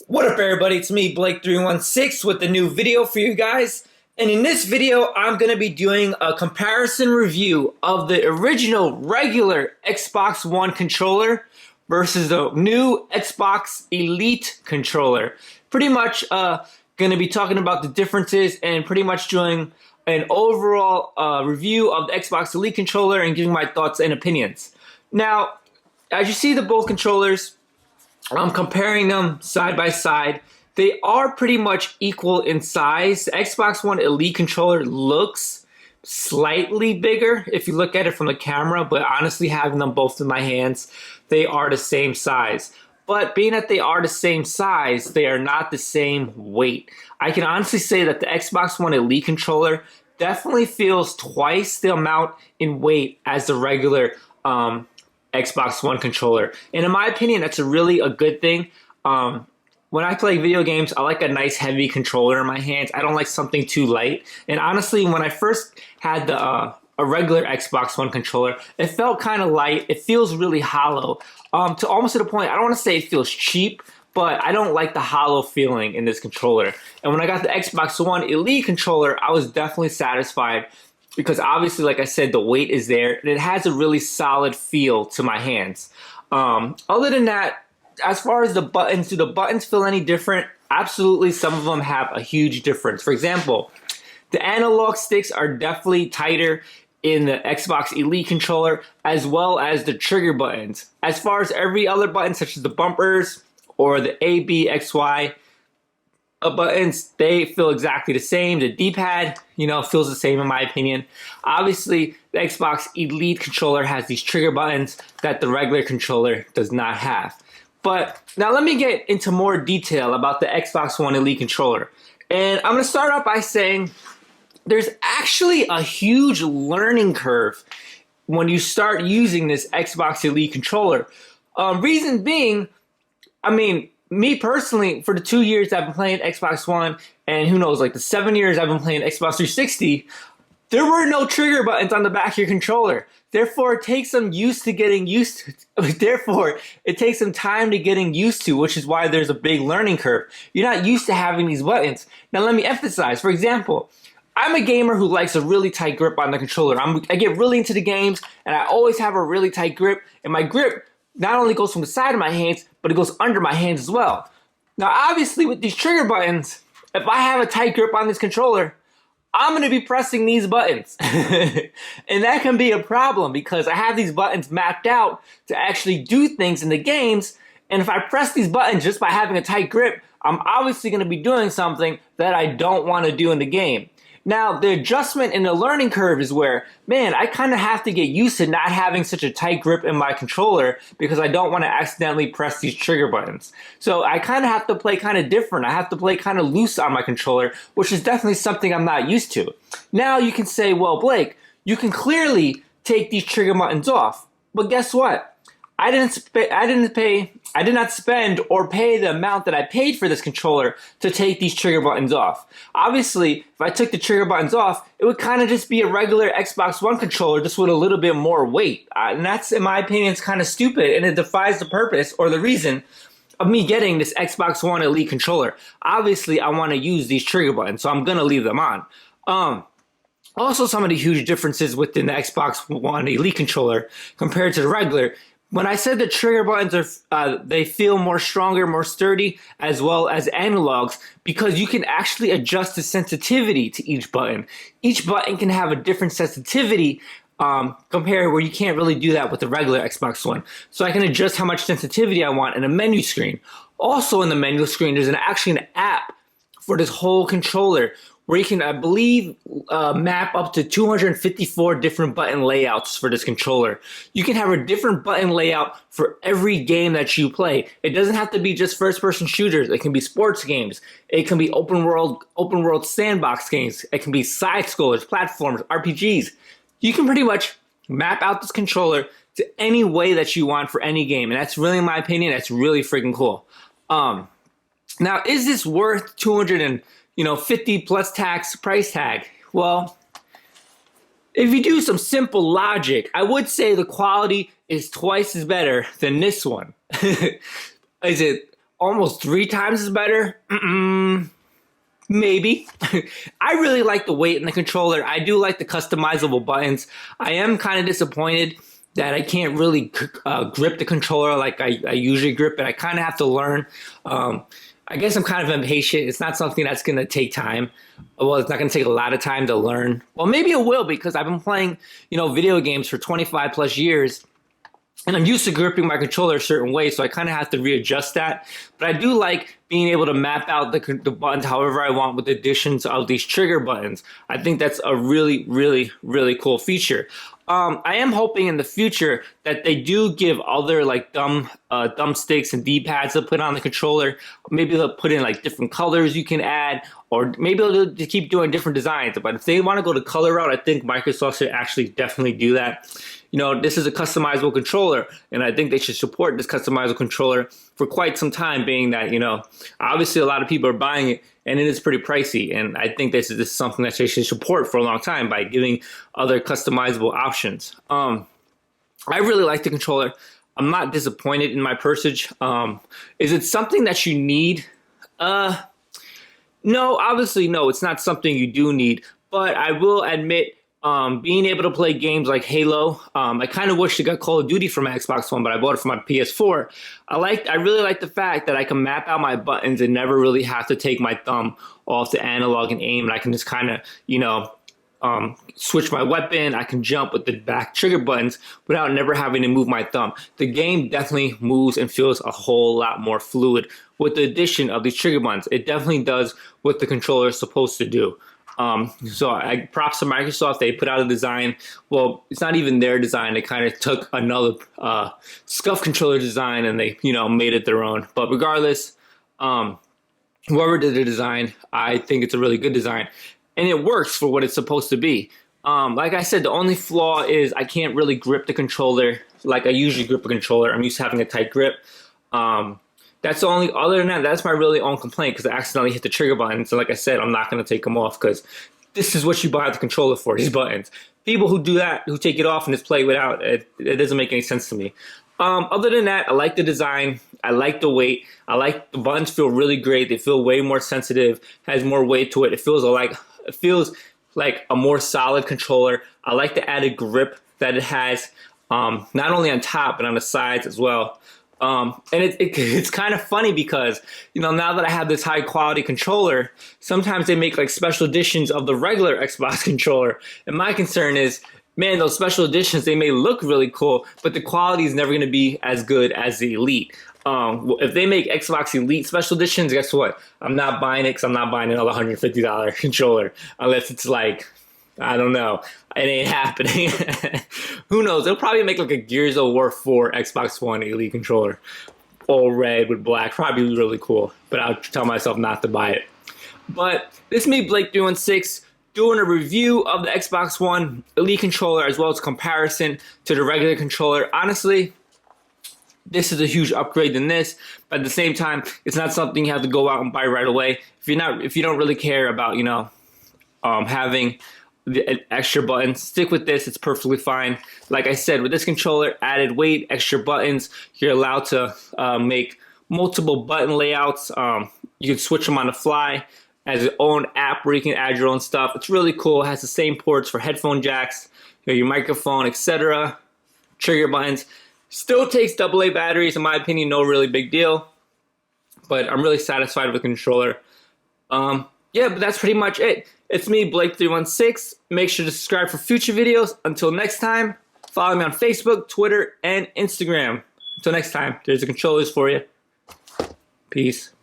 What up, everybody? It's me, Blake316, with a new video for you guys. And in this video, I'm going to be doing a comparison review of the original regular Xbox One controller versus the new Xbox Elite controller. Pretty much going to be talking about the differences and pretty much doing an overall review of the Xbox Elite controller and giving my thoughts and opinions. Now, as you see the both controllers, I'm comparing them side by side. They are pretty much equal in size. The Xbox One Elite controller looks slightly bigger if you look at it from the camera, but honestly, having them both in my hands, they are the same size. But being that they are the same size, they are not the same weight. I can honestly say that the Xbox One Elite controller definitely feels twice the amount in weight as the regular Xbox One controller. And in my opinion, that's a good thing. When I play video games, I like a nice heavy controller in my hands. I don't like something too light. And honestly, when I first had a regular Xbox One controller, it felt kind of light. It feels really hollow. To almost to the point, I don't want to say it feels cheap, but I don't like the hollow feeling in this controller. And when I got the Xbox One Elite controller, I was definitely satisfied, because obviously, like I said, the weight is there, and it has a really solid feel to my hands. Other than that, as far as the buttons, do the buttons feel any different? Absolutely, some of them have a huge difference. For example, the analog sticks are definitely tighter in the Xbox Elite controller, as well as the trigger buttons. As far as every other button, such as the bumpers or the A, B, X, Y, buttons, they feel exactly the same. The D-pad, feels the same in my opinion. Obviously, the Xbox Elite controller has these trigger buttons that the regular controller does not have. But now let me get into more detail about the Xbox One Elite controller. And I'm going to start off by saying there's actually a huge learning curve when you start using this Xbox Elite controller. Reason being, me personally, for the 2 years I've been playing Xbox One, and who knows, like the 7 years I've been playing Xbox 360, there were no trigger buttons on the back of your controller. Therefore, it takes some getting used to. Therefore, it takes some time to getting used to, which is why there's a big learning curve. You're not used to having these buttons. Now, let me emphasize. For example, I'm a gamer who likes a really tight grip on the controller. I get really into the games, and I always have a really tight grip, and my grip not only goes from the side of my hands, but it goes under my hands as well. Now, obviously, with these trigger buttons, if I have a tight grip on this controller, I'm going to be pressing these buttons. And that can be a problem, because I have these buttons mapped out to actually do things in the games. And if I press these buttons just by having a tight grip, I'm obviously going to be doing something that I don't want to do in the game. Now, the adjustment in the learning curve is where, man, I kind of have to get used to not having such a tight grip in my controller, because I don't want to accidentally press these trigger buttons. So I kind of have to play kind of different. I have to play kind of loose on my controller, which is definitely something I'm not used to. Now you can say, well, Blake, you can clearly take these trigger buttons off. But guess what? I did not spend or pay the amount that I paid for this controller to take these trigger buttons off. Obviously, if I took the trigger buttons off, it would kind of just be a regular Xbox One controller, just with a little bit more weight. And that's, in my opinion, it's kind of stupid, and it defies the purpose or the reason of me getting this Xbox One Elite controller. Obviously, I want to use these trigger buttons, so I'm going to leave them on. Also, some of the huge differences within the Xbox One Elite controller compared to the regular. When I said the trigger buttons they feel more stronger, more sturdy, as well as analogs, because you can actually adjust the sensitivity to each button. Each button can have a different sensitivity compared where you can't really do that with the regular Xbox One. So I can adjust how much sensitivity I want in a menu screen. Also in the menu screen, there's actually an app for this whole controller, where you can, I believe, map up to 254 different button layouts for this controller. You can have a different button layout for every game that you play. It doesn't have to be just first-person shooters. It can be sports games. It can be open world sandbox games. It can be side-scrollers, platforms, RPGs. You can pretty much map out this controller to any way that you want for any game. And that's really, in my opinion, that's really freaking cool. Now, is this worth 50 plus tax price tag? Well, if you do some simple logic, I would say the quality is twice as better than this one. Is it almost 3 times as better. Maybe. I really like the weight in the controller. I do like the customizable buttons. I am kind of disappointed that I can't really grip the controller like I usually grip it. I kind of have to learn. I guess I'm kind of impatient. It's not something that's going to take time. Well, it's not going to take a lot of time to learn. Well, maybe it will, because I've been playing, video games for 25 plus years. And I'm used to gripping my controller a certain way, so I kind of have to readjust that. But I do like being able to map out the buttons however I want with the additions of these trigger buttons. I think that's a really, really, really cool feature. I am hoping in the future that they do give other like thumbsticks and D-pads to put on the controller. Maybe they'll put in like different colors you can add, or maybe they'll just keep doing different designs. But if they want to go the color route, I think Microsoft should actually definitely do that. This is a customizable controller, and I think they should support this customizable controller for quite some time, being that, obviously a lot of people are buying it, and it is pretty pricey. And I think this is something that they should support for a long time by giving other customizable options. I really like the controller. I'm not disappointed in my purchase. Is it something that you need? No, obviously no, it's not something you do need, but I will admit, being able to play games like Halo, I kind of wish it got Call of Duty for my Xbox One, but I bought it for my PS4. I really like the fact that I can map out my buttons and never really have to take my thumb off the analog and aim, and I can just kind of, switch my weapon. I can jump with the back trigger buttons without never having to move my thumb. The game definitely moves and feels a whole lot more fluid with the addition of these trigger buttons. It definitely does what the controller is supposed to do. So I props to Microsoft. They put out a design. Well, it's not even their design. They kind of took another SCUF controller design and they, made it their own. But regardless, whoever did the design, I think it's a really good design. And it works for what it's supposed to be. Like I said, the only flaw is I can't really grip the controller like I usually grip a controller. I'm used to having a tight grip. That's the only, other than that, that's my really only complaint, because I accidentally hit the trigger button. So like I said, I'm not going to take them off, because this is what you buy the controller for, these buttons. People who do that, who take it off and just play without, it doesn't make any sense to me. Other than that, I like the design. I like the weight. I like the buttons feel really great. They feel way more sensitive, has more weight to it. It feels like a more solid controller. I like the added grip that it has, not only on top, but on the sides as well. And it's kind of funny because, now that I have this high quality controller, sometimes they make like special editions of the regular Xbox controller. And my concern is, man, those special editions, they may look really cool, but the quality is never going to be as good as the Elite. If they make Xbox Elite special editions, guess what? I'm not buying it, because I'm not buying another $150 controller unless it's like, I don't know. It ain't happening. Who knows? They'll probably make like a Gears of War 4 Xbox One Elite controller. All red with black. Probably really cool. But I'll tell myself not to buy it. But this is me, Blake316, doing a review of the Xbox One Elite controller, as well as comparison to the regular controller. Honestly, this is a huge upgrade than this, but at the same time, it's not something you have to go out and buy right away. If you don't really care about, having the extra buttons, stick with this. It's perfectly fine. Like I said, with this controller, added weight, extra buttons, you're allowed to make multiple button layouts. You can switch them on the fly as your own app where you can add your own stuff. It's really cool. It has the same ports for headphone jacks, your microphone, etc. Trigger buttons. Still takes AA batteries, in my opinion. No really big deal. But I'm really satisfied with the controller. Yeah, but that's pretty much it. It's me, Blake316. Make sure to subscribe for future videos. Until next time, follow me on Facebook, Twitter, and Instagram. Until next time, there's the controllers for you. Peace.